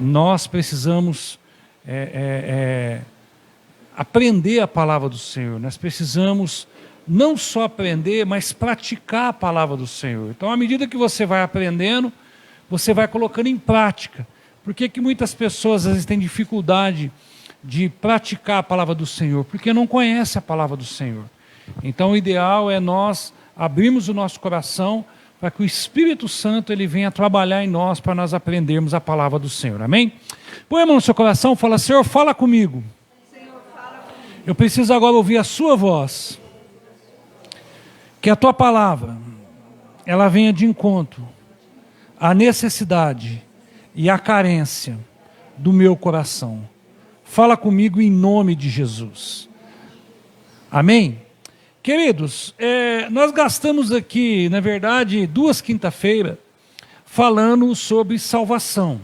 nós precisamos aprender a palavra do Senhor. Nós precisamos não só aprender, mas praticar a palavra do Senhor. Então, à medida que você vai aprendendo, você vai colocando em prática. Por que que muitas pessoas às vezes têm dificuldade de praticar a palavra do Senhor? Porque não conhecem a palavra do Senhor. Então, o ideal é nós abrirmos o nosso coração para que o Espírito Santo ele venha trabalhar em nós para nós aprendermos a palavra do Senhor. Amém? Põe a mão no seu coração e fala: Senhor, fala comigo. Eu preciso agora ouvir a sua voz. Que a tua palavra, ela venha de encontro à necessidade e à carência do meu coração. Fala comigo em nome de Jesus. Amém? Queridos, nós gastamos aqui, na verdade, 2 quinta-feiras falando sobre salvação.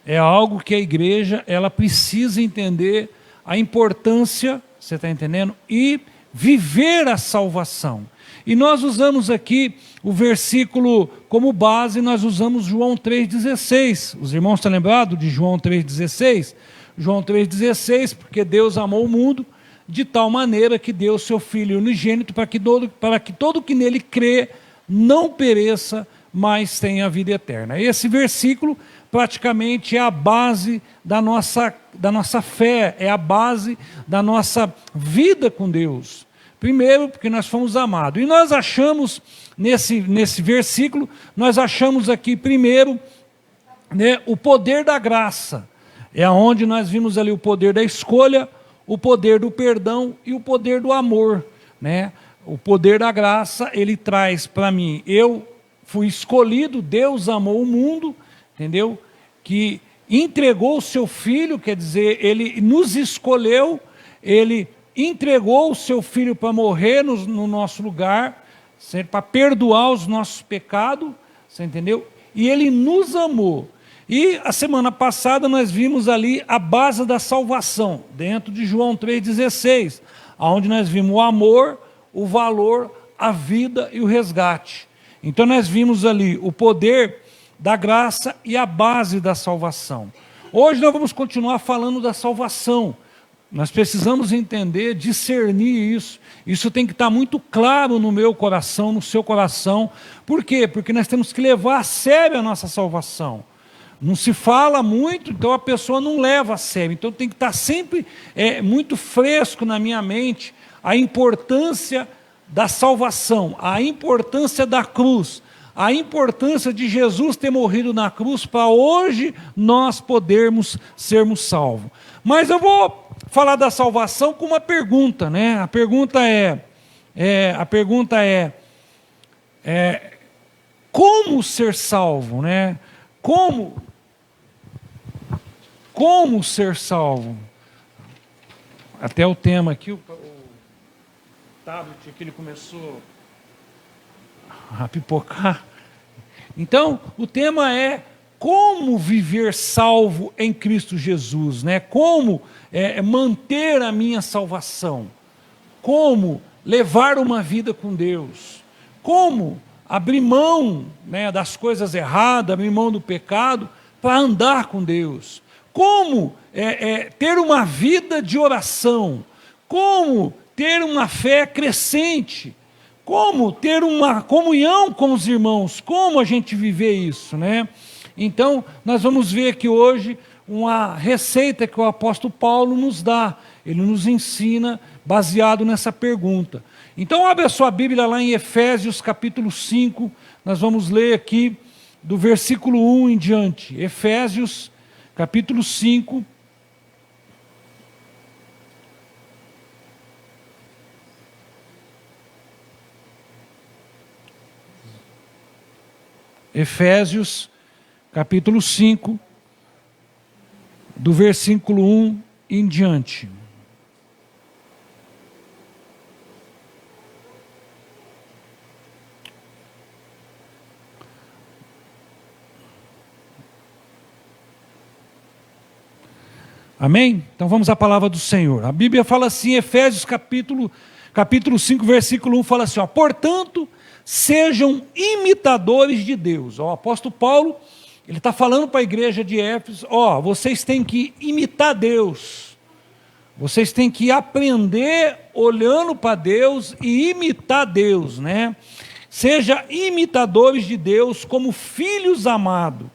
É algo que a igreja ela precisa entender a importância, você está entendendo? E viver a salvação. E nós usamos aqui o versículo como base, nós usamos João 3,16. Os irmãos estão lembrados de João 3,16? João 3,16, porque Deus amou o mundo de tal maneira que deu o seu Filho unigênito para que todo que nele crê não pereça, mas tenha a vida eterna. Esse versículo praticamente é a base da nossa fé, é a base da nossa vida com Deus. Primeiro, porque nós fomos amados. E nós achamos, nesse versículo, nós achamos aqui primeiro, né, o poder da graça. É onde nós vimos ali o poder da escolha, o poder do perdão e o poder do amor, né? O poder da graça, ele traz para mim, eu fui escolhido, Deus amou o mundo, entendeu? Que entregou o seu Filho, quer dizer, ele nos escolheu, ele entregou o seu Filho para morrer no nosso lugar, para perdoar os nossos pecados, você entendeu? E ele nos amou. E a semana passada nós vimos ali a base da salvação, dentro de João 3,16, onde nós vimos o amor, o valor, a vida e o resgate. Então nós vimos ali o poder da graça e a base da salvação. Hoje nós vamos continuar falando da salvação. Nós precisamos entender, discernir isso. Isso tem que estar muito claro no meu coração, no seu coração. Por quê? Porque nós temos que levar a sério a nossa salvação. Não se fala muito, então a pessoa não leva a sério. Então tem que estar sempre muito fresco na minha mente a importância da salvação, a importância da cruz, a importância de Jesus ter morrido na cruz para hoje nós podermos sermos salvos. Mas eu vou falar da salvação com uma pergunta, né? A pergunta é como ser salvo, né? Como ser salvo? Até o tema aqui, o tablet aqui, ele começou a pipocar. Então, o tema é como viver salvo em Cristo Jesus, né? Como manter a minha salvação, como levar uma vida com Deus, como abrir mão, né, das coisas erradas, abrir mão do pecado para andar com Deus, como ter uma vida de oração, como ter uma fé crescente, como ter uma comunhão com os irmãos, como a gente viver isso, né? Então, nós vamos ver aqui hoje uma receita que o apóstolo Paulo nos dá. Ele nos ensina baseado nessa pergunta. Então, abre a sua Bíblia lá em Efésios capítulo 5. Nós vamos ler aqui do versículo 1 em diante. Efésios capítulo 5. Efésios capítulo 5, do versículo 1 em diante. Amém? Então vamos à palavra do Senhor. A Bíblia fala assim, Efésios capítulo 5, versículo 1, fala assim, ó, portanto, sejam imitadores de Deus. O apóstolo Paulo, Ele está falando para a igreja de Éfeso, vocês têm que imitar Deus. Vocês têm que aprender olhando para Deus e imitar Deus, né? Seja imitadores de Deus como filhos amados.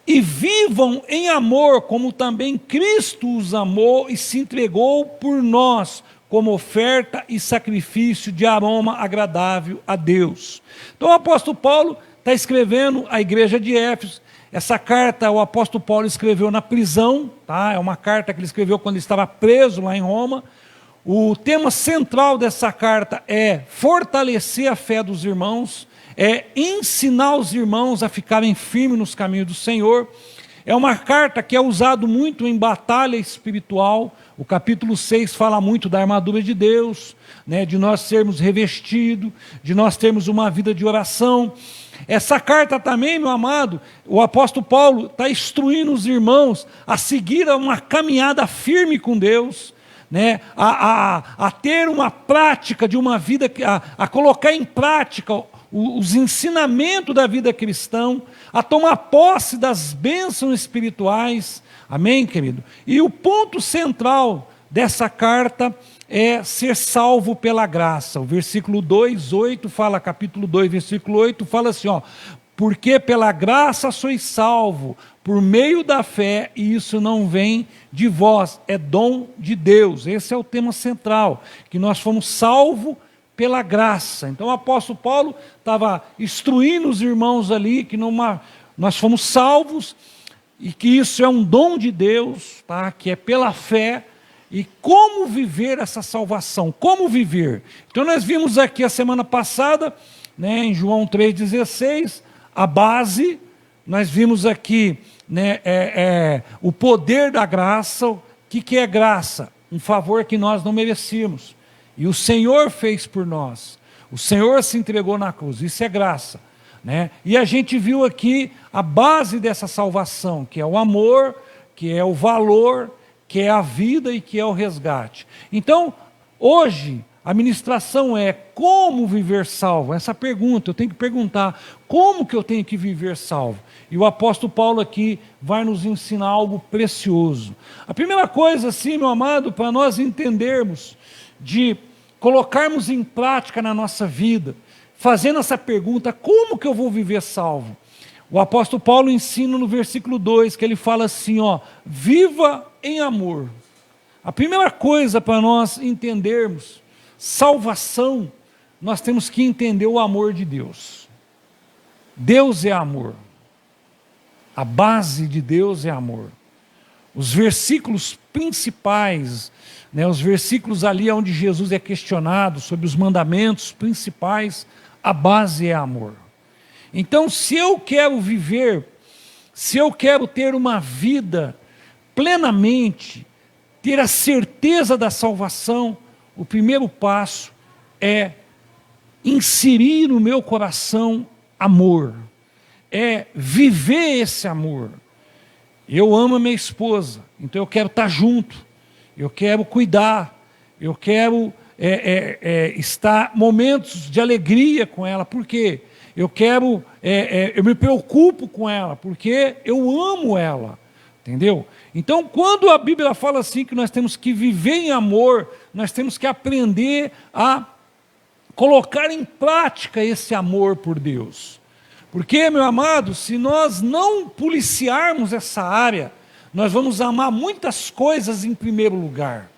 E vivam em amor, como também Cristo os amou e se entregou por nós, como oferta e sacrifício de aroma agradável a Deus. Então o apóstolo Paulo está escrevendo à igreja de Éfeso. Essa carta o apóstolo Paulo escreveu na prisão, tá? É uma carta que ele escreveu quando ele estava preso lá em Roma. O tema central dessa carta é fortalecer a fé dos irmãos, é ensinar os irmãos a ficarem firmes nos caminhos do Senhor. É uma carta que é usada muito em batalha espiritual. O capítulo 6 fala muito da armadura de Deus, né, de nós sermos revestidos, de nós termos uma vida de oração. Essa carta também, meu amado, o apóstolo Paulo está instruindo os irmãos a seguir uma caminhada firme com Deus, né, a ter uma prática de uma vida, a colocar em prática os ensinamentos da vida cristã, a tomar posse das bênçãos espirituais, amém, querido? E o ponto central dessa carta é ser salvo pela graça. O versículo 2, 8 fala, capítulo 2, versículo 8, fala assim, porque pela graça sois salvo, por meio da fé, e isso não vem de vós, é dom de Deus. Esse é o tema central, que nós fomos salvos pela graça. Então o apóstolo Paulo estava instruindo os irmãos ali, que nós fomos salvos, e que isso é um dom de Deus, tá? Que é pela fé. E como viver essa salvação? Como viver? Então nós vimos aqui a semana passada, né, em João 3,16, a base. Nós vimos aqui, né, o poder da graça. O que é graça? Um favor que nós não merecíamos. E o Senhor fez por nós. O Senhor se entregou na cruz. Isso é graça, né? E a gente viu aqui a base dessa salvação, que é o amor, que é o valor, que é a vida e que é o resgate. Então, hoje, a ministração é como viver salvo? Essa pergunta, eu tenho que perguntar, como que eu tenho que viver salvo? E o apóstolo Paulo aqui vai nos ensinar algo precioso. A primeira coisa, assim, meu amado, para nós entendermos, de colocarmos em prática na nossa vida, fazendo essa pergunta, como que eu vou viver salvo? O apóstolo Paulo ensina no versículo 2, que ele fala assim, viva em amor. A primeira coisa para nós entendermos salvação, nós temos que entender o amor de Deus. Deus é amor. A base de Deus é amor. Os versículos principais, né, os versículos ali onde Jesus é questionado sobre os mandamentos principais, a base é amor. Então, se eu quero viver, se eu quero ter uma vida plenamente, ter a certeza da salvação, o primeiro passo é inserir no meu coração amor, é viver esse amor. Eu amo a minha esposa, então eu quero estar junto, eu quero cuidar, eu quero estar momentos de alegria com ela. Por quê? Eu quero, eu me preocupo com ela, porque eu amo ela, entendeu? Então, quando a Bíblia fala assim que nós temos que viver em amor, nós temos que aprender a colocar em prática esse amor por Deus. Porque, meu amado, se nós não policiarmos essa área, nós vamos amar muitas coisas em primeiro lugar.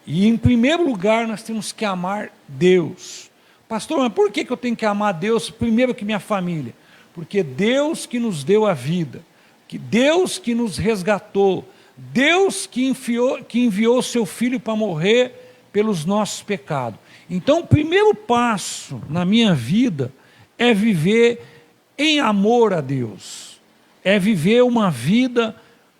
E em primeiro lugar nós temos que amar Deus. Pastor, mas por que eu tenho que amar Deus primeiro que minha família? Porque Deus que nos deu a vida, que Deus que nos resgatou, Deus que enviou seu Filho para morrer pelos nossos pecados. Então o primeiro passo na minha vida é viver em amor a Deus, é viver uma vida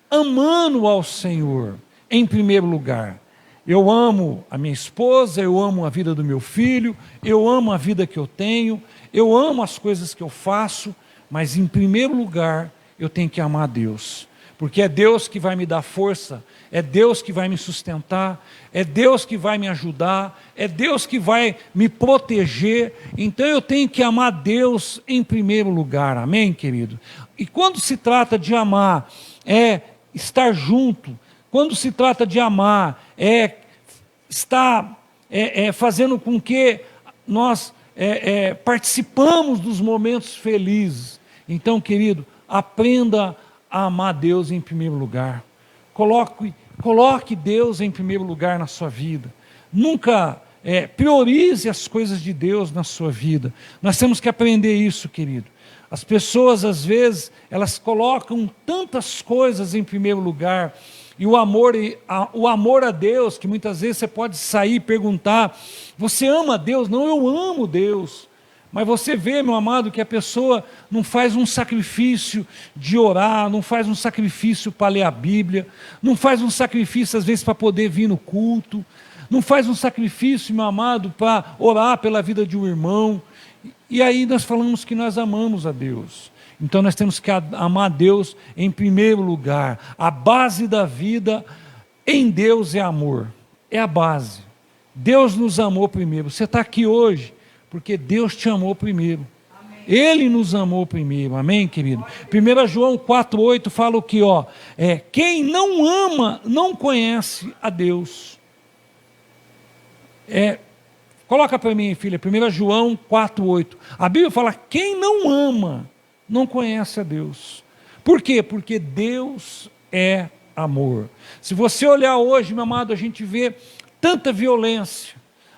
amando ao Senhor, em primeiro lugar. Eu amo a minha esposa, eu amo a vida do meu filho, eu amo a vida que eu tenho, eu amo as coisas que eu faço, mas em primeiro lugar eu tenho que amar a Deus. porque é Deus que vai me dar força, é Deus que vai me sustentar, é Deus que vai me ajudar, é Deus que vai me proteger. Então eu tenho que amar Deus em primeiro lugar, amém, querido? E quando se trata de amar, é estar junto. Quando se trata de amar, é estar fazendo com que nós participamos dos momentos felizes. Então, querido, aprenda a amar Deus em primeiro lugar. Coloque Deus em primeiro lugar na sua vida. Nunca priorize as coisas de Deus na sua vida. Nós temos que aprender isso, querido. As pessoas, às vezes, elas colocam tantas coisas em primeiro lugar. E o amor a Deus, que muitas vezes você pode sair e perguntar, você ama Deus? Não, eu amo Deus. Mas você vê, meu amado, que a pessoa não faz um sacrifício de orar, não faz um sacrifício para ler a Bíblia, não faz um sacrifício, às vezes, para poder vir no culto, não faz um sacrifício, meu amado, para orar pela vida de um irmão. E aí nós falamos que nós amamos a Deus. Então nós temos que amar a Deus em primeiro lugar. A base da vida em Deus é amor. É a base. Deus nos amou primeiro. Você está aqui hoje porque Deus te amou primeiro. Amém. Ele nos amou primeiro. Amém, querido? 1 João 4,8 fala o que? Quem não ama não conhece a Deus. Coloca para mim, filha, 1 João 4,8. A Bíblia fala, quem não ama não conhece a Deus. Por quê? Porque Deus é amor. Se você olhar hoje, meu amado, a gente vê tanta violência.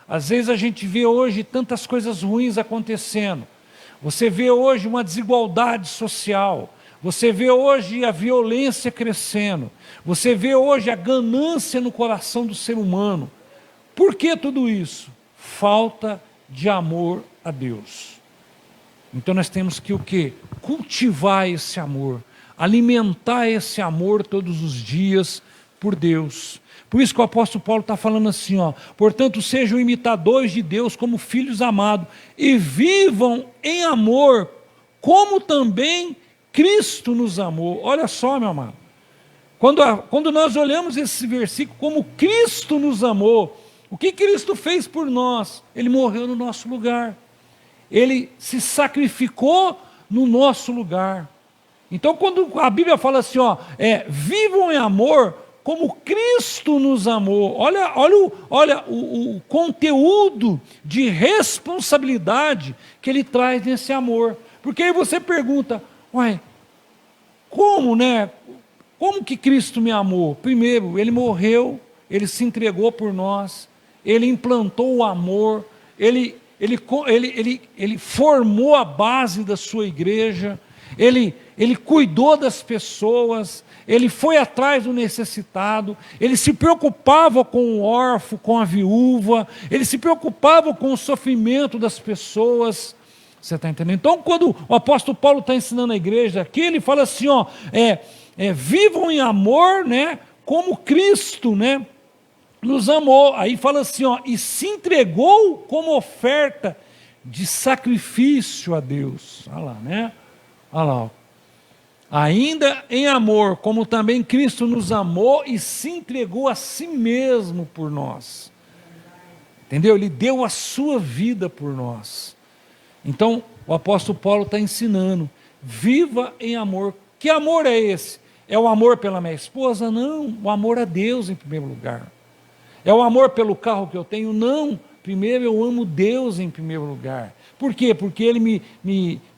Às vezes a gente vê hoje tantas coisas ruins acontecendo. Você vê hoje uma desigualdade social. Você vê hoje a violência crescendo. Você vê hoje a ganância no coração do ser humano. Por que tudo isso? Falta de amor a Deus. Então nós temos que o quê? Cultivar esse amor, alimentar esse amor todos os dias por Deus. Por isso que o apóstolo Paulo está falando assim, portanto sejam imitadores de Deus como filhos amados e vivam em amor, como também Cristo nos amou. Olha só, meu amado, quando nós olhamos esse versículo, como Cristo nos amou, o que Cristo fez por nós? Ele morreu no nosso lugar. Ele se sacrificou no nosso lugar. Então, quando a Bíblia fala assim, vivam em amor como Cristo nos amou. Olha o conteúdo de responsabilidade que ele traz nesse amor. Porque aí você pergunta, como, né? Como que Cristo me amou? Primeiro, ele morreu, ele se entregou por nós, ele implantou o amor, ele formou a base da sua igreja, ele cuidou das pessoas, ele foi atrás do necessitado, ele se preocupava com o órfão, com a viúva, ele se preocupava com o sofrimento das pessoas. Você está entendendo? Então, quando o apóstolo Paulo está ensinando a igreja aqui, ele fala assim, vivam em amor, né, como Cristo, né, nos amou. Aí fala assim, e se entregou como oferta de sacrifício a Deus. Olha lá, né? Olha lá. Ainda em amor, como também Cristo nos amou e se entregou a si mesmo por nós. Entendeu? Ele deu a sua vida por nós. Então, o apóstolo Paulo está ensinando, viva em amor. Que amor é esse? É o amor pela minha esposa? Não, o amor a Deus em primeiro lugar. É o amor pelo carro que eu tenho? Não, primeiro eu amo Deus em primeiro lugar. Por quê? Porque Ele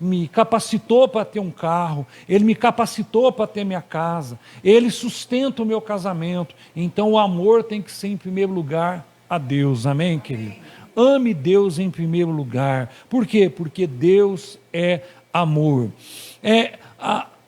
me capacitou para ter um carro, Ele me capacitou para ter minha casa, Ele sustenta o meu casamento. Então o amor tem que ser em primeiro lugar a Deus, amém, querido? Ame Deus em primeiro lugar. Por quê? Porque Deus é amor.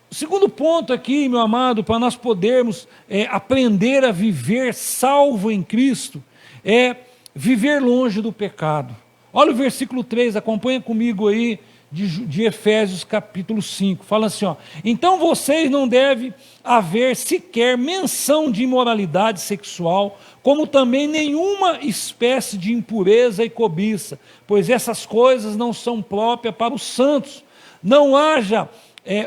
O segundo ponto aqui, meu amado, para nós podermos aprender a viver salvo em Cristo, é viver longe do pecado. Olha o versículo 3, acompanha comigo aí, de Efésios capítulo 5, fala assim, então vocês não devem haver sequer menção de imoralidade sexual, como também nenhuma espécie de impureza e cobiça, pois essas coisas não são próprias para os santos. Não haja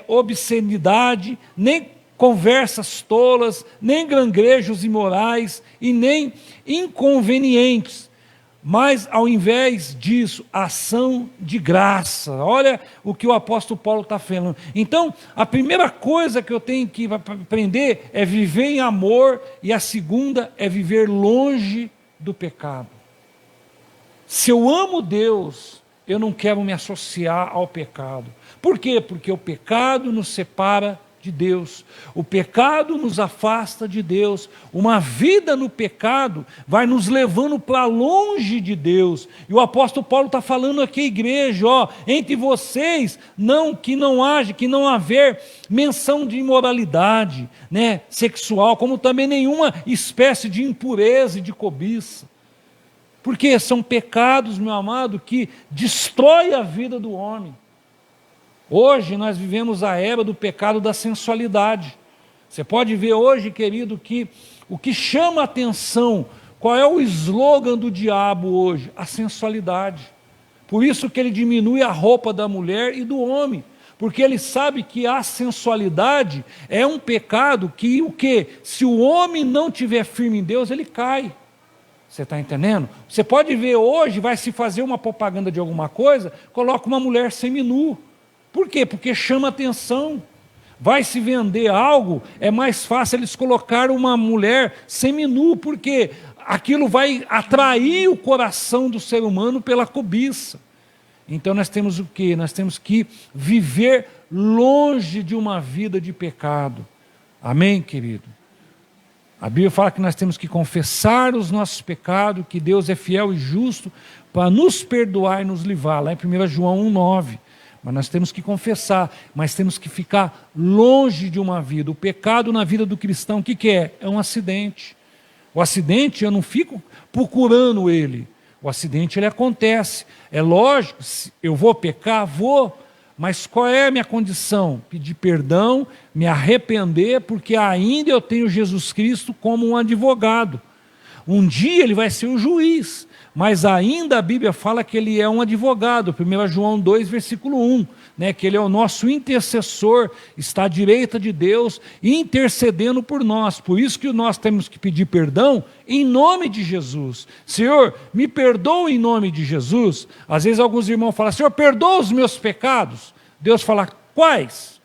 obscenidade, nem conversas tolas, nem grangrejos imorais e nem inconvenientes, mas ao invés disso, ação de graça. Olha o que o apóstolo Paulo está falando. Então, a primeira coisa que eu tenho que aprender é viver em amor, e a segunda é viver longe do pecado. Se eu amo Deus, eu não quero me associar ao pecado. Por quê? Porque o pecado nos separa de Deus, o pecado nos afasta de Deus. Uma vida no pecado vai nos levando para longe de Deus. E o apóstolo Paulo está falando aqui, igreja, entre vocês, que não haver menção de imoralidade, né, sexual, como também nenhuma espécie de impureza e de cobiça. Porque são pecados, meu amado, que destrói a vida do homem. Hoje nós vivemos a era do pecado da sensualidade. Você pode ver hoje, querido, que o que chama a atenção, qual é o slogan do diabo hoje? A sensualidade. Por isso que ele diminui a roupa da mulher e do homem, porque ele sabe que a sensualidade é um pecado que se o homem não estiver firme em Deus, ele cai. Você está entendendo? Você pode ver hoje, vai se fazer uma propaganda de alguma coisa, coloca uma mulher seminu. Por quê? Porque chama atenção. Vai se vender algo, é mais fácil eles colocar uma mulher seminu, porque aquilo vai atrair o coração do ser humano pela cobiça. Então nós temos o quê? Nós temos que viver longe de uma vida de pecado. Amém, querido? A Bíblia fala que nós temos que confessar os nossos pecados, que Deus é fiel e justo para nos perdoar e nos livrar, lá em 1 João 1,9. Mas nós temos que confessar, mas temos que ficar longe de uma vida. O pecado na vida do cristão, o que é? É um acidente. O acidente, eu não fico procurando ele. O acidente, ele acontece. É lógico, eu vou pecar? Vou. Mas qual é a minha condição? Pedir perdão, me arrepender, porque ainda eu tenho Jesus Cristo como um advogado. Um dia ele vai ser o juiz. Mas ainda a Bíblia fala que ele é um advogado, 1 João 2, versículo 1, né, que ele é o nosso intercessor, está à direita de Deus, intercedendo por nós. Por isso que nós temos que pedir perdão em nome de Jesus. Senhor, me perdoa em nome de Jesus. Às vezes alguns irmãos falam, Senhor, perdoa os meus pecados. Deus fala, quais?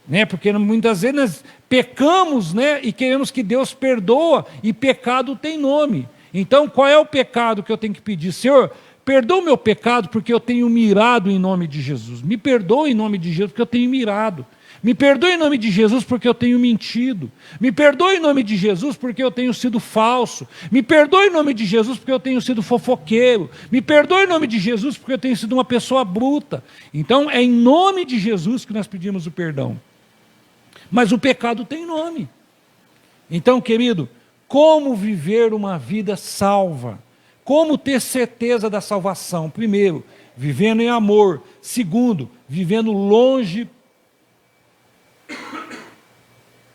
Né, porque muitas vezes nós pecamos, né, e queremos que Deus perdoa, e pecado tem nome. Então, qual é o pecado que eu tenho que pedir? Senhor, perdoa o meu pecado porque eu tenho mirado em nome de Jesus. Me perdoa em nome de Jesus porque eu tenho mirado. Me perdoa em nome de Jesus porque eu tenho mentido. Me perdoa em nome de Jesus porque eu tenho sido falso. Me perdoa em nome de Jesus porque eu tenho sido fofoqueiro. Me perdoa em nome de Jesus porque eu tenho sido uma pessoa bruta. Então, é em nome de Jesus que nós pedimos o perdão. Mas o pecado tem nome. Então, querido, como viver uma vida salva? Como ter certeza da salvação? Primeiro, vivendo em amor. Segundo, vivendo longe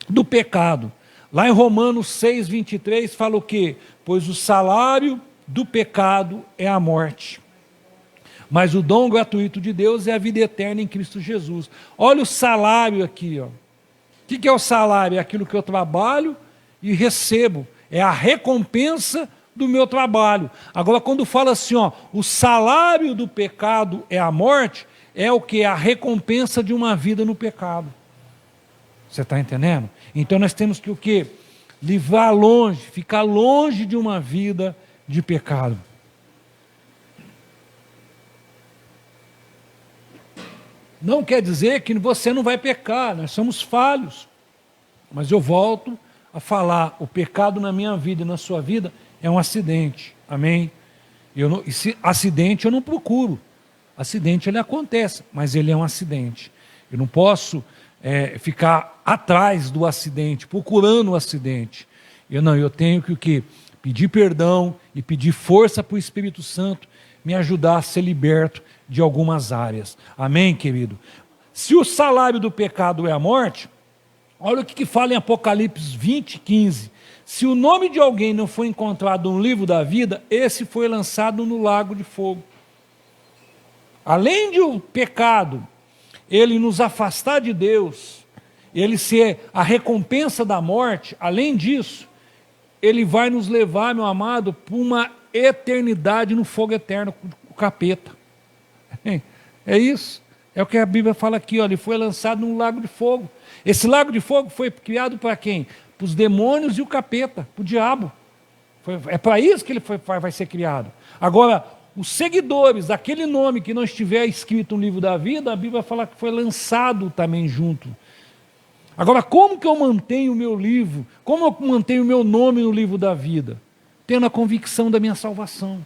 do pecado. Lá em Romanos 6, 23, fala o quê? Pois o salário do pecado é a morte. Mas o dom gratuito de Deus é a vida eterna em Cristo Jesus. Olha o salário aqui, ó. O que é o salário? É aquilo que eu trabalho e recebo, é a recompensa do meu trabalho. Agora, quando fala assim, ó, o salário do pecado é a morte, é o que? A recompensa de uma vida no pecado. Você está entendendo? Então nós temos que o quê? Livrar longe, ficar longe de uma vida de pecado. Não quer dizer que você não vai pecar, nós somos falhos. Mas eu volto a falar, o pecado na minha vida e na sua vida é um acidente, amém? Acidente eu não procuro, acidente ele acontece, mas ele é um acidente. Eu não posso ficar atrás do acidente, procurando o acidente. Eu tenho que o quê? Pedir perdão e pedir força para o Espírito Santo me ajudar a ser liberto de algumas áreas, amém, querido? Se o salário do pecado é a morte, olha o que fala em Apocalipse 20, 15. Se o nome de alguém não foi encontrado no livro da vida, esse foi lançado no lago de fogo. Além de o pecado, ele nos afastar de Deus, ele ser a recompensa da morte, além disso, ele vai nos levar, meu amado, para uma eternidade no fogo eterno com o capeta. É isso. É o que a Bíblia fala aqui, ó, ele foi lançado num lago de fogo. Esse lago de fogo foi criado para quem? Para os demônios e o capeta, para o diabo. É para isso que ele vai ser criado. Agora, os seguidores daquele nome que não estiver escrito no livro da vida, a Bíblia fala que foi lançado também junto. Agora, como que eu mantenho o meu livro? Como eu mantenho o meu nome no livro da vida? Tendo a convicção da minha salvação.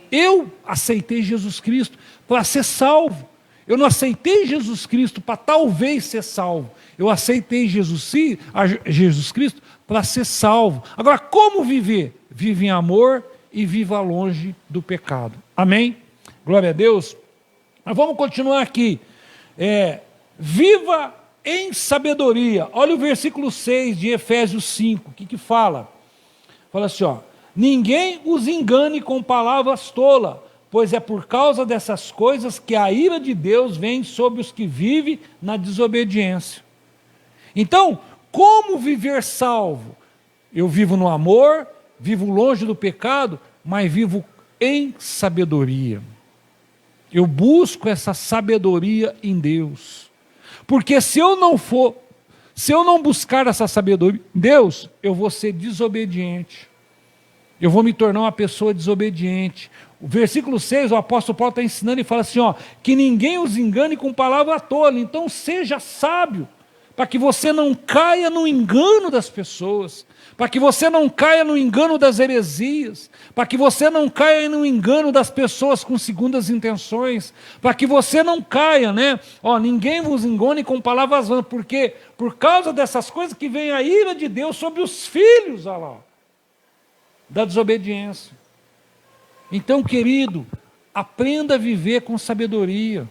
Eu aceitei Jesus Cristo para ser salvo. Eu não aceitei Jesus Cristo para talvez ser salvo. Eu aceitei Jesus Cristo para ser salvo. Agora, como viver? Vive em amor e viva longe do pecado. Amém? Glória a Deus. Mas vamos continuar aqui. Viva em sabedoria. Olha o versículo 6 de Efésios 5. O que fala? Fala assim, ó. Ninguém os engane com palavras tolas, pois é por causa dessas coisas que a ira de Deus vem sobre os que vivem na desobediência. Então, como viver salvo? Eu vivo no amor, vivo longe do pecado, mas vivo em sabedoria. Eu busco essa sabedoria em Deus. Porque se eu não buscar essa sabedoria em Deus, eu vou ser desobediente. Eu vou me tornar uma pessoa desobediente. O versículo 6, o apóstolo Paulo está ensinando e fala assim, ó, que ninguém os engane com palavra tola. Então seja sábio, para que você não caia no engano das pessoas, para que você não caia no engano das heresias, para que você não caia no engano das pessoas com segundas intenções, para que você não caia, né? Ó, ninguém vos engane com palavras vãs, porque por causa dessas coisas que vem a ira de Deus sobre os filhos, olha lá, da desobediência. Então, querido, aprenda a viver com sabedoria.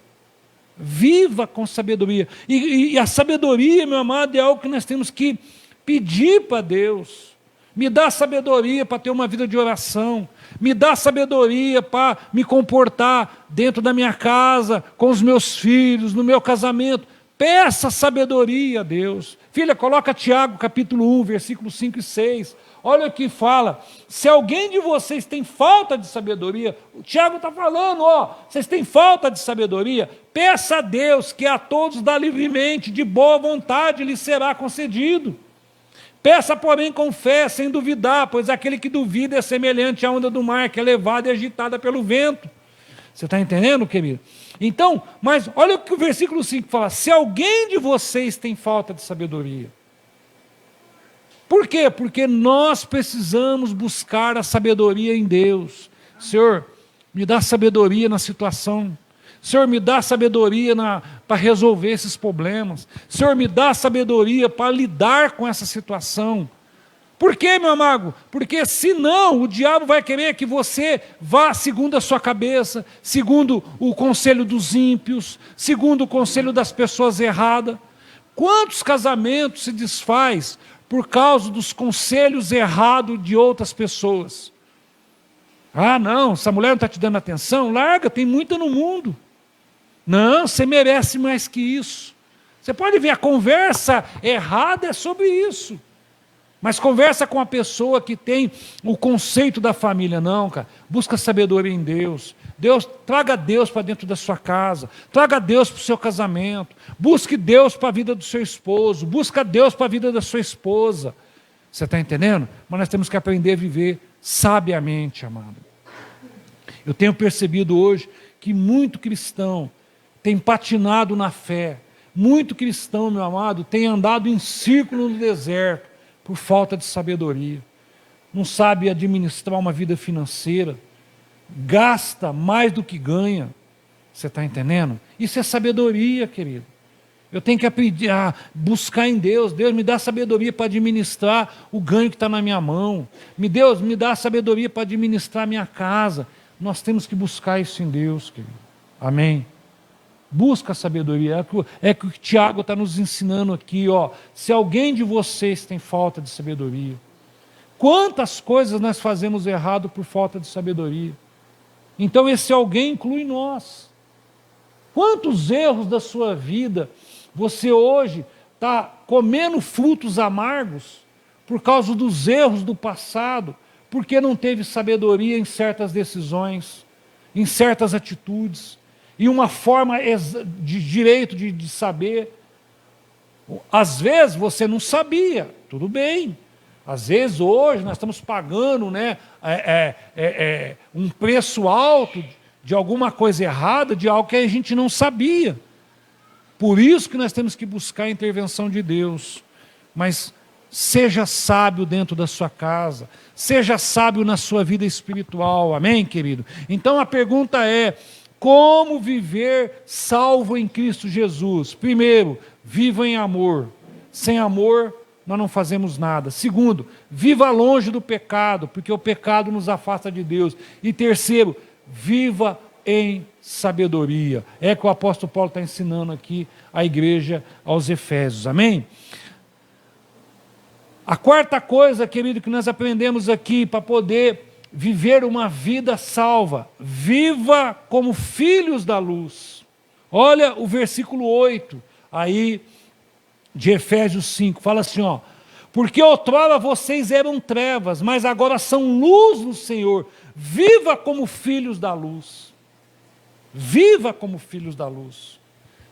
Viva com sabedoria. E a sabedoria, meu amado, é algo que nós temos que pedir para Deus. Me dá sabedoria para ter uma vida de oração. Me dá sabedoria para me comportar dentro da minha casa, com os meus filhos, no meu casamento. Peça sabedoria a Deus. Filha, coloca Tiago capítulo 1, versículos 5 e 6. Olha o que fala. Se alguém de vocês tem falta de sabedoria, o Tiago está falando, ó, vocês têm falta de sabedoria, peça a Deus que a todos dá livremente, de boa vontade lhe será concedido. Peça, porém, com fé, sem duvidar, pois aquele que duvida é semelhante à onda do mar, que é levada e agitada pelo vento. Você está entendendo, querido? Então, mas olha o que o versículo 5 fala. Se alguém de vocês tem falta de sabedoria. Por quê? Porque nós precisamos buscar a sabedoria em Deus. Senhor, me dá sabedoria na situação. Senhor, me dá sabedoria para resolver esses problemas. Senhor, me dá sabedoria para lidar com essa situação. Por quê, meu amado? Porque senão o diabo vai querer que você vá segundo a sua cabeça, segundo o conselho dos ímpios, segundo o conselho das pessoas erradas. Quantos casamentos se desfaz por causa dos conselhos errados de outras pessoas? Ah, não, essa mulher não está te dando atenção? Larga, tem muita no mundo. Não, você merece mais que isso. Você pode ver, a conversa errada é sobre isso. Mas conversa com a pessoa que tem o conceito da família. Não, cara, busca sabedoria em Deus. Traga Deus para dentro da sua casa. Traga Deus para o seu casamento. Busque Deus para a vida do seu esposo. Busca Deus para a vida da sua esposa. Você está entendendo? Mas nós temos que aprender a viver sabiamente, amado. Eu tenho percebido hoje que muito cristão tem patinado na fé. Muito cristão, meu amado, tem andado em círculo no deserto por falta de sabedoria. Não sabe administrar uma vida financeira. Gasta mais do que ganha. Você está entendendo? Isso é sabedoria, querido. Eu tenho que aprender a buscar em Deus. Deus, me dá sabedoria para administrar o ganho que está na minha mão. Deus, me dá sabedoria para administrar a minha casa. Nós temos que buscar isso em Deus, querido. Amém? Busca a sabedoria. É que o Tiago está nos ensinando aqui, ó. Se alguém de vocês tem falta de sabedoria. Quantas coisas nós fazemos errado por falta de sabedoria? Então esse alguém inclui nós. Quantos erros da sua vida você hoje está comendo frutos amargos por causa dos erros do passado, porque não teve sabedoria em certas decisões, em certas atitudes, e uma forma de direito de saber. Às vezes você não sabia, tudo bem. Às vezes hoje nós estamos pagando, né, um preço alto de alguma coisa errada, de algo que a gente não sabia. Por isso que nós temos que buscar a intervenção de Deus. Mas seja sábio dentro da sua casa, seja sábio na sua vida espiritual, amém, querido? Então a pergunta é: como viver salvo em Cristo Jesus? Primeiro, viva em amor. Sem amor, nós não fazemos nada. Segundo, viva longe do pecado, porque o pecado nos afasta de Deus. E terceiro, viva em sabedoria. É que o apóstolo Paulo está ensinando aqui à igreja, aos Efésios. Amém? A quarta coisa, querido, que nós aprendemos aqui para poder viver uma vida salva: viva como filhos da luz. Olha o versículo 8 aí de Efésios 5, fala assim, ó: porque outrora vocês eram trevas, mas agora são luz no Senhor. Viva como filhos da luz. Viva como filhos da luz.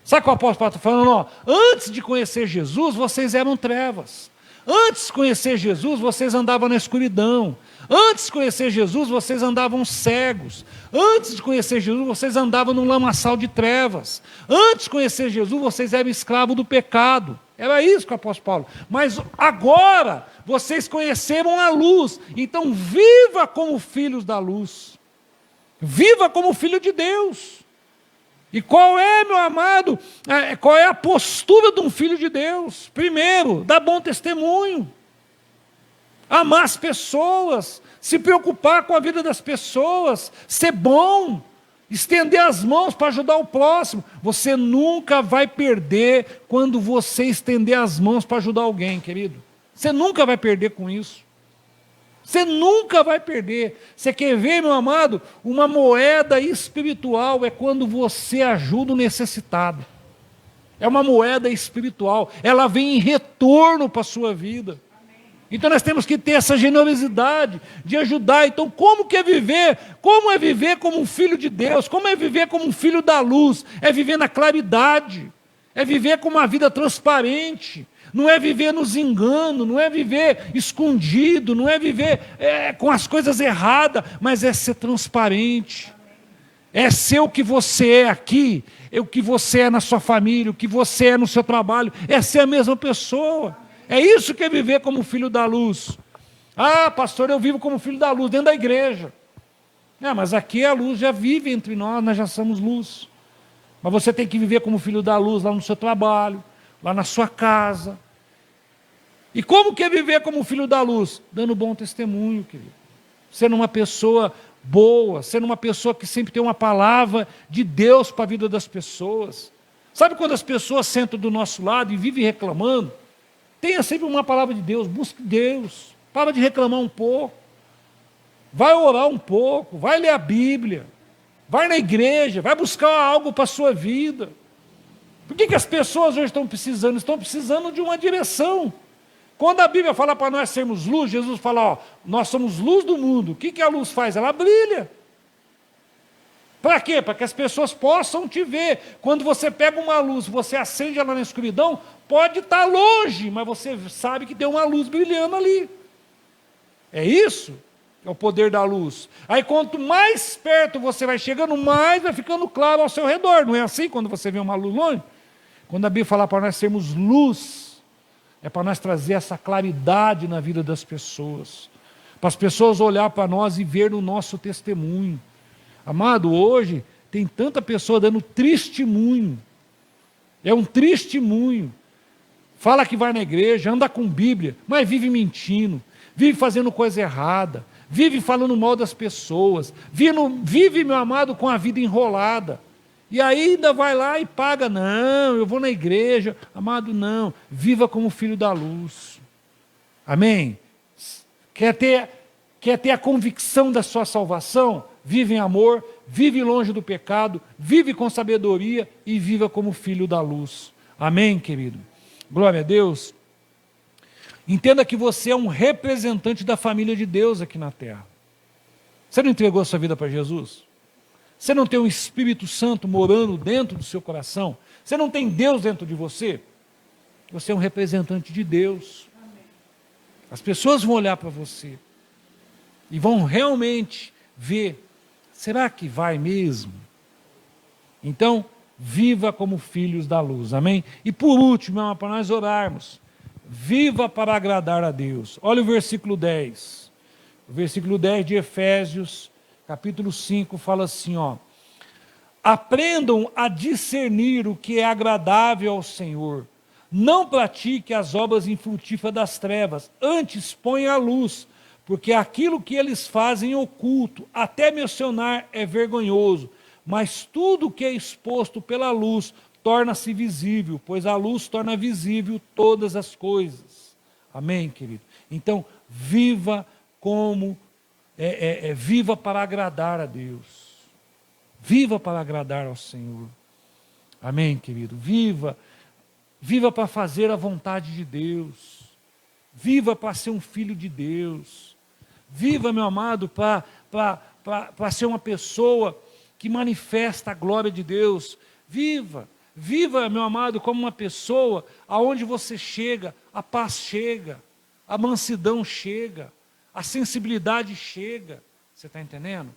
Sabe o que o apóstolo Paulo está falando? Ó, antes de conhecer Jesus, vocês eram trevas. Antes de conhecer Jesus, vocês andavam na escuridão. Antes de conhecer Jesus, vocês andavam cegos. Antes de conhecer Jesus, vocês andavam num lamaçal de trevas. Antes de conhecer Jesus, vocês eram escravos do pecado. Era isso que o apóstolo Paulo. Mas agora, vocês conheceram a luz. Então, viva como filhos da luz. Viva como filho de Deus. E qual é, meu amado, qual é a postura de um filho de Deus? Primeiro, dar bom testemunho. Amar as pessoas, se preocupar com a vida das pessoas, ser bom, estender as mãos para ajudar o próximo. Você nunca vai perder quando você estender as mãos para ajudar alguém, querido. Você nunca vai perder com isso. Você nunca vai perder. Você quer ver, meu amado, uma moeda espiritual é quando você ajuda o necessitado. É uma moeda espiritual. Ela vem em retorno para a sua vida. Então nós temos que ter essa generosidade de ajudar. Então como que é viver? Como é viver como um filho de Deus? Como é viver como um filho da luz? É viver na claridade. É viver com uma vida transparente. Não é viver nos enganos, não é viver escondido, não é viver com as coisas erradas, mas é ser transparente. É ser o que você é aqui, é o que você é na sua família, o que você é no seu trabalho, é ser a mesma pessoa. É isso que é viver como filho da luz. Ah, pastor, eu vivo como filho da luz dentro da igreja. Mas aqui a luz já vive entre nós, nós já somos luz. Mas você tem que viver como filho da luz lá no seu trabalho, lá na sua casa. E como que é viver como filho da luz? Dando bom testemunho, querido. Sendo uma pessoa boa, sendo uma pessoa que sempre tem uma palavra de Deus para a vida das pessoas. Sabe quando as pessoas sentam do nosso lado e vivem reclamando? Tenha sempre uma palavra de Deus, busque Deus. Para de reclamar um pouco. Vai orar um pouco, vai ler a Bíblia. Vai na igreja, vai buscar algo para a sua vida. Por que as pessoas hoje estão precisando? Estão precisando de uma direção. Quando a Bíblia fala para nós sermos luz, Jesus fala, ó, nós somos luz do mundo. O que a luz faz? Ela brilha. Para quê? Para que as pessoas possam te ver. Quando você pega uma luz, você acende ela na escuridão, pode estar longe, mas você sabe que tem uma luz brilhando ali. É isso? É o poder da luz. Aí quanto mais perto você vai chegando, mais vai ficando claro ao seu redor. Não é assim quando você vê uma luz longe? Quando a Bíblia fala para nós sermos luz, é para nós trazer essa claridade na vida das pessoas. Para as pessoas olhar para nós e ver o nosso testemunho. Amado, hoje tem tanta pessoa dando testemunho. É um testemunho. Fala que vai na igreja, anda com Bíblia, mas vive mentindo, vive fazendo coisa errada, vive falando mal das pessoas, vive, meu amado, com a vida enrolada. E ainda vai lá e paga. Não, eu vou na igreja. Amado, não. Viva como filho da luz. Amém? Quer ter a convicção da sua salvação? Vive em amor, vive longe do pecado, vive com sabedoria e viva como filho da luz. Amém, querido? Glória a Deus. Entenda que você é um representante da família de Deus aqui na terra. Você não entregou a sua vida para Jesus? Você não tem o Espírito Santo morando dentro do seu coração? Você não tem Deus dentro de você? Você é um representante de Deus. As pessoas vão olhar para você e vão realmente ver, será que vai mesmo? Então, viva como filhos da luz, amém? E por último, para nós orarmos, viva para agradar a Deus. Olha o versículo 10. O versículo 10 de Efésios, capítulo 5, fala assim, ó. Aprendam a discernir o que é agradável ao Senhor. Não pratique as obras infrutíferas das trevas, antes ponha a luz, porque aquilo que eles fazem oculto, até mencionar, é vergonhoso. Mas tudo que é exposto pela luz torna-se visível, pois a luz torna visível todas as coisas. Amém, querido? Então, viva como, viva para agradar a Deus. Viva para agradar ao Senhor. Amém, querido? Viva para fazer a vontade de Deus. Viva para ser um filho de Deus. Viva, meu amado, para ser uma pessoa que manifesta a glória de Deus. Viva, meu amado, como uma pessoa aonde você chega, a paz chega, a mansidão chega, a sensibilidade chega. Você está entendendo?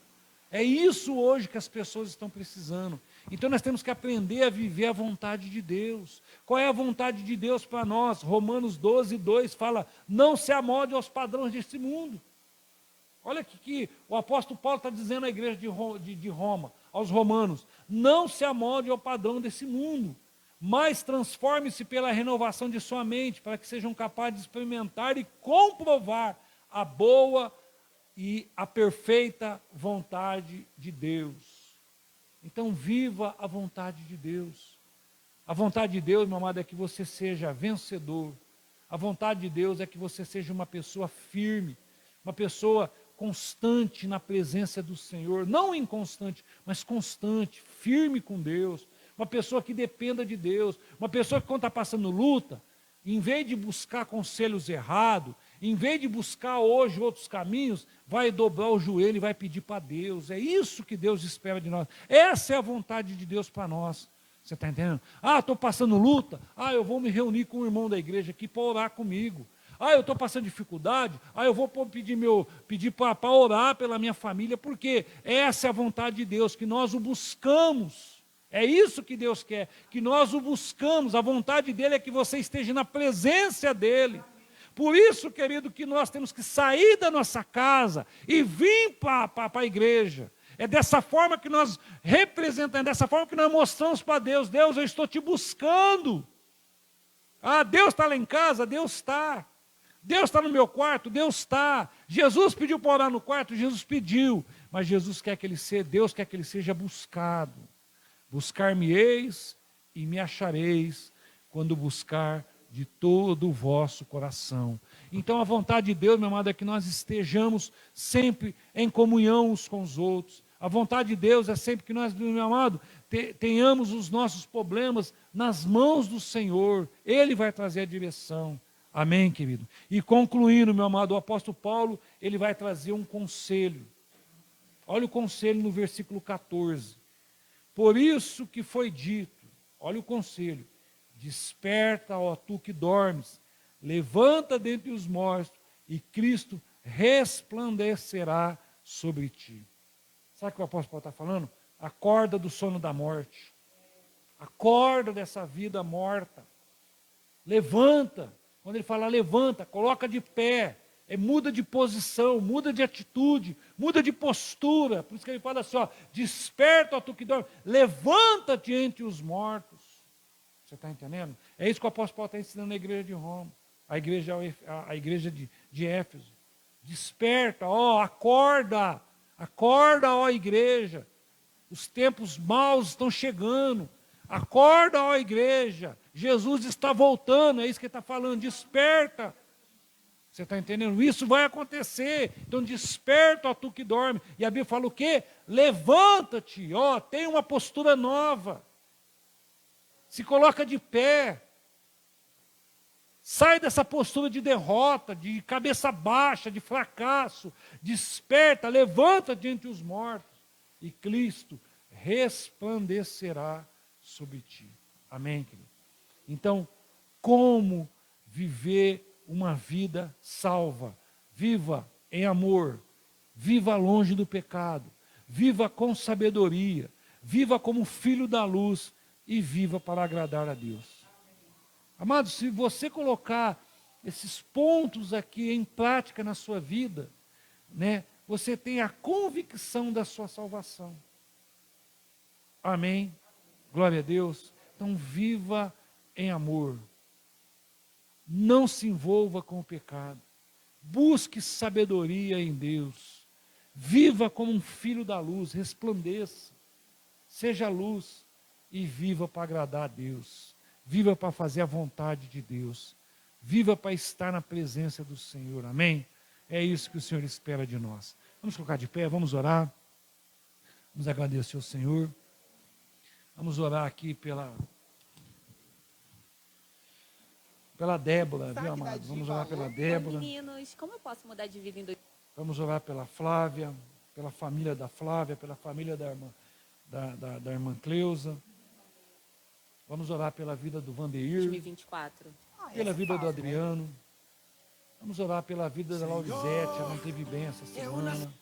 É isso hoje que as pessoas estão precisando. Então nós temos que aprender a viver a vontade de Deus. Qual é a vontade de Deus para nós? Romanos 12, 2 fala, não se amolde aos padrões deste mundo. Olha que o apóstolo Paulo está dizendo à igreja de Roma, aos romanos, não se amolde ao padrão desse mundo, mas transforme-se pela renovação de sua mente, para que sejam capazes de experimentar e comprovar a boa e a perfeita vontade de Deus. Então viva a vontade de Deus. A vontade de Deus, meu amado, é que você seja vencedor. A vontade de Deus é que você seja uma pessoa firme, uma pessoa constante na presença do Senhor, não inconstante, mas constante, firme com Deus, uma pessoa que dependa de Deus, uma pessoa que quando está passando luta, em vez de buscar conselhos errados, em vez de buscar hoje outros caminhos, vai dobrar o joelho e vai pedir para Deus. É isso que Deus espera de nós. Essa é a vontade de Deus para nós. Você está entendendo? Estou passando luta. Eu vou me reunir com um irmão da igreja aqui para orar comigo. Eu estou passando dificuldade. Eu vou pedir para orar pela minha família, porque essa é a vontade de Deus, que nós o buscamos. É isso que Deus quer, que nós o buscamos. A vontade dele é que você esteja na presença dele. Por isso, querido, que nós temos que sair da nossa casa e vir para a igreja. É dessa forma que nós representamos, é dessa forma que nós mostramos para Deus, Deus, eu estou te buscando. Deus está lá em casa, Deus está. Deus está no meu quarto, Deus está. Jesus pediu para orar no quarto, Jesus pediu. Mas Deus quer que ele seja buscado. Buscar-me-eis e me achareis quando buscar de todo o vosso coração. Então a vontade de Deus, meu amado, é que nós estejamos sempre em comunhão uns com os outros. A vontade de Deus é sempre que nós, meu amado, tenhamos os nossos problemas nas mãos do Senhor. Ele vai trazer a direção. Amém, querido? E concluindo, meu amado, o apóstolo Paulo, ele vai trazer um conselho. Olha o conselho no versículo 14. Por isso que foi dito, olha o conselho, desperta, ó tu que dormes, levanta dentre os mortos, e Cristo resplandecerá sobre ti. Sabe o que o apóstolo Paulo está falando? Acorda do sono da morte. Acorda dessa vida morta. Levanta. Quando ele fala levanta, coloca de pé. Muda de posição, muda de atitude, muda de postura. Por isso que ele fala assim, desperta, ó tu que dorme, levanta-te entre os mortos. Você está entendendo? É isso que o apóstolo Paulo está ensinando na igreja de Roma, a igreja de Éfeso. Desperta, acorda, ó igreja. Os tempos maus estão chegando. Acorda, ó igreja. Jesus está voltando, é isso que ele está falando, desperta. Você está entendendo? Isso vai acontecer. Então desperta, ó tu que dorme. E a Bíblia fala o quê? Levanta-te, tem uma postura nova. Se coloca de pé. Sai dessa postura de derrota, de cabeça baixa, de fracasso. Desperta, levanta diante os mortos. E Cristo resplandecerá sobre ti. Amém, querido? Então, como viver uma vida salva? Viva em amor. Viva longe do pecado. Viva com sabedoria. Viva como filho da luz. E viva para agradar a Deus. Amados, se você colocar esses pontos aqui em prática na sua vida, né, você tem a convicção da sua salvação. Amém? Glória a Deus. Então viva em amor. Não se envolva com o pecado. Busque sabedoria em Deus. Viva como um filho da luz, resplandeça. Seja luz e viva para agradar a Deus. Viva para fazer a vontade de Deus. Viva para estar na presença do Senhor. Amém? É isso que o Senhor espera de nós. Vamos colocar de pé, vamos orar. Vamos agradecer ao Senhor. Vamos orar aqui pela Débora, viu, amado? Vamos orar pela Débora. Meninos, como eu posso mudar de vida em dois... Vamos orar pela Flávia, pela família da Flávia, pela família da irmã Cleusa. Vamos orar pela vida do Vandeir. 2024. Pela vida do Adriano. Vamos orar pela vida da Laurizete, ela não teve bem essa semana.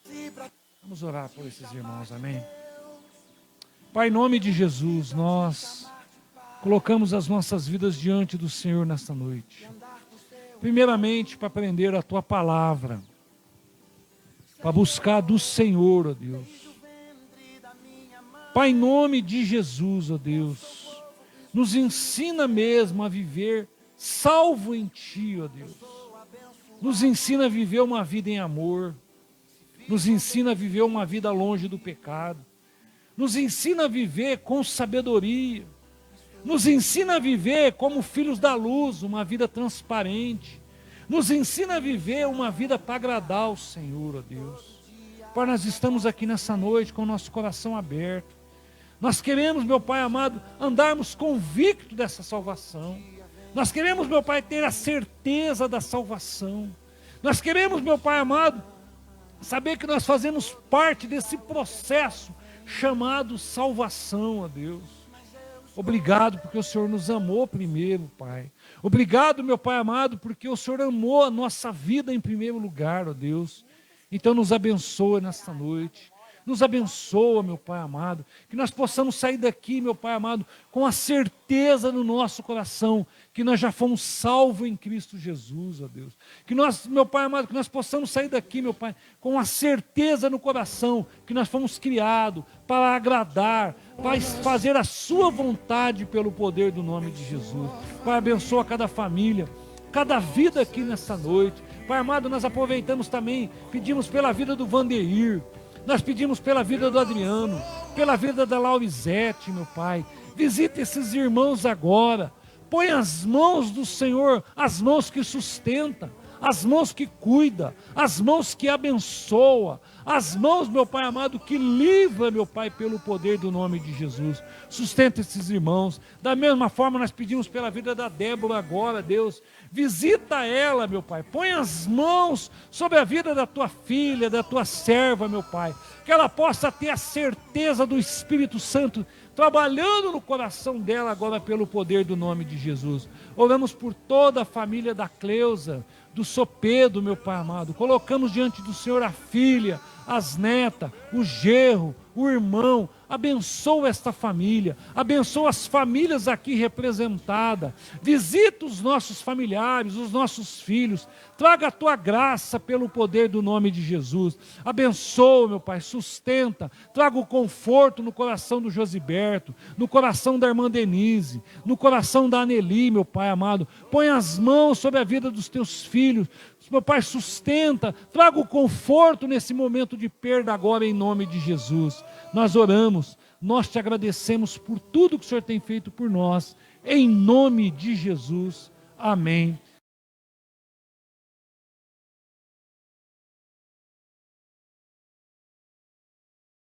Vamos orar por esses irmãos, amém? Pai, em nome de Jesus, nós colocamos as nossas vidas diante do Senhor nesta noite. Primeiramente, para aprender a Tua palavra. Para buscar do Senhor, ó Deus. Pai, em nome de Jesus, ó Deus, nos ensina mesmo a viver salvo em Ti, ó Deus. Nos ensina a viver uma vida em amor. Nos ensina a viver uma vida longe do pecado. Nos ensina a viver com sabedoria. Nos ensina a viver como filhos da luz, uma vida transparente. Nos ensina a viver uma vida para agradar ao Senhor, ó Deus. Pai, nós estamos aqui nessa noite com o nosso coração aberto. Nós queremos, meu Pai amado, andarmos convictos dessa salvação. Nós queremos, meu Pai, ter a certeza da salvação. Nós queremos, meu Pai amado, saber que nós fazemos parte desse processo chamado salvação, ó Deus. Obrigado porque o Senhor nos amou primeiro, Pai. Obrigado, meu Pai amado, porque o Senhor amou a nossa vida em primeiro lugar, ó Deus. Então nos abençoa nesta noite. Nos abençoa, meu Pai amado, que nós possamos sair daqui, meu Pai amado, com a certeza no nosso coração, que nós já fomos salvos em Cristo Jesus, ó Deus. Que nós, meu Pai amado, que nós possamos sair daqui, meu Pai, com a certeza no coração, que nós fomos criados para agradar, para fazer a Sua vontade pelo poder do nome de Jesus. Pai, abençoa cada família, cada vida aqui nessa noite. Pai amado, nós aproveitamos também, pedimos pela vida do Vandeir. Nós pedimos pela vida do Adriano, pela vida da Laurizete, meu Pai. Visita esses irmãos agora. Põe as mãos do Senhor, as mãos que sustentam, as mãos que cuida, as mãos que abençoa, as mãos, meu Pai amado, que livra, meu Pai, pelo poder do nome de Jesus. Sustenta esses irmãos. Da mesma forma, nós pedimos pela vida da Débora agora, Deus. Visita ela, meu Pai. Põe as mãos sobre a vida da Tua filha, da Tua serva, meu Pai. Que ela possa ter a certeza do Espírito Santo trabalhando no coração dela agora pelo poder do nome de Jesus. Oramos por toda a família da Cleusa, do Sopedo, meu Pai amado. Colocamos diante do Senhor a filha, as netas, o genro, o irmão. Abençoa esta família, abençoa as famílias aqui representadas. Visita os nossos familiares, os nossos filhos. Traga a Tua graça pelo poder do nome de Jesus. Abençoa, meu Pai, sustenta. Traga o conforto no coração do Josiberto, no coração da irmã Denise, no coração da Aneli, meu Pai amado. Põe as mãos sobre a vida dos Teus filhos. Meu Pai, sustenta, traga o conforto nesse momento de perda agora em nome de Jesus. Nós oramos, nós Te agradecemos por tudo que o Senhor tem feito por nós, em nome de Jesus. Amém